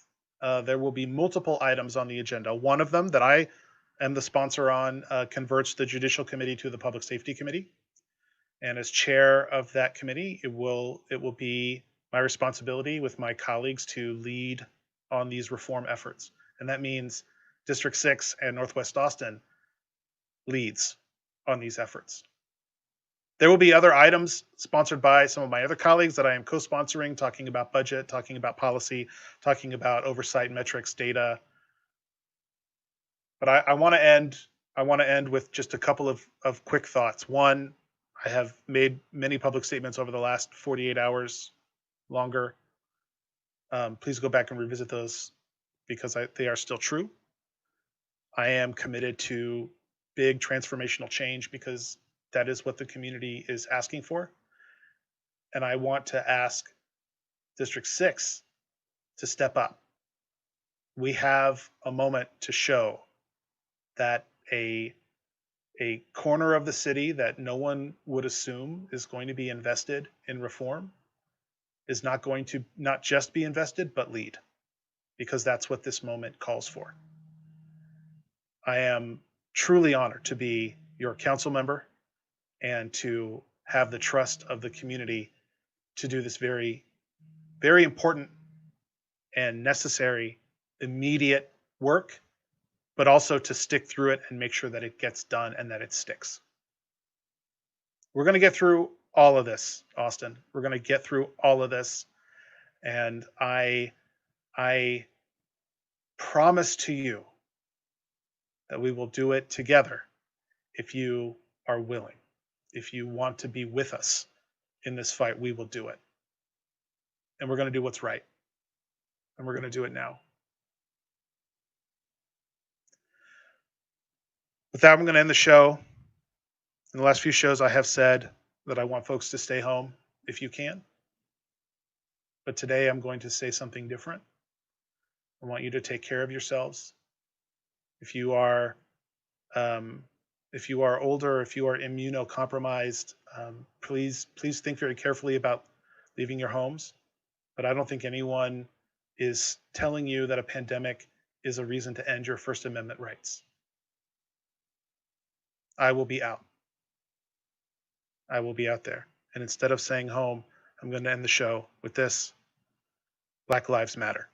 there will be multiple items on the agenda. One of them that I am the sponsor on converts the Judicial Committee to the Public Safety Committee. And as chair of that committee, it will be my responsibility with my colleagues to lead on these reform efforts. And that means District 6 and Northwest Austin leads on these efforts. There will be other items sponsored by some of my other colleagues that I am co-sponsoring, talking about budget, talking about policy, talking about oversight, metrics, data. But I want to end with just a couple of quick thoughts. One, I have made many public statements over the last 48 hours, longer. Please go back and revisit those because they are still true. I am committed to big transformational change because that is what the community is asking for. And I want to ask District 6 to step up. We have a moment to show that a corner of the city that no one would assume is going to be invested in reform is not going to not just be invested, but lead, because that's what this moment calls for. I am truly honored to be your council member and to have the trust of the community to do this very, very important and necessary immediate work, but also to stick through it and make sure that it gets done and that it sticks. We're going to get through all of this, Austin. We're going to get through all of this. And I promise to you that we will do it together if you are willing. If you want to be with us in this fight, we will do it. And we're going to do what's right. And we're going to do it now. With that, I'm going to end the show. In the last few shows, I have said that I want folks to stay home if you can. But today, I'm going to say something different. I want you to take care of yourselves. If you are older, if you are immunocompromised, please think very carefully about leaving your homes. But I don't think anyone is telling you that a pandemic is a reason to end your First Amendment rights. I will be out. I will be out there. And instead of saying home, I'm going to end the show with this: Black Lives Matter.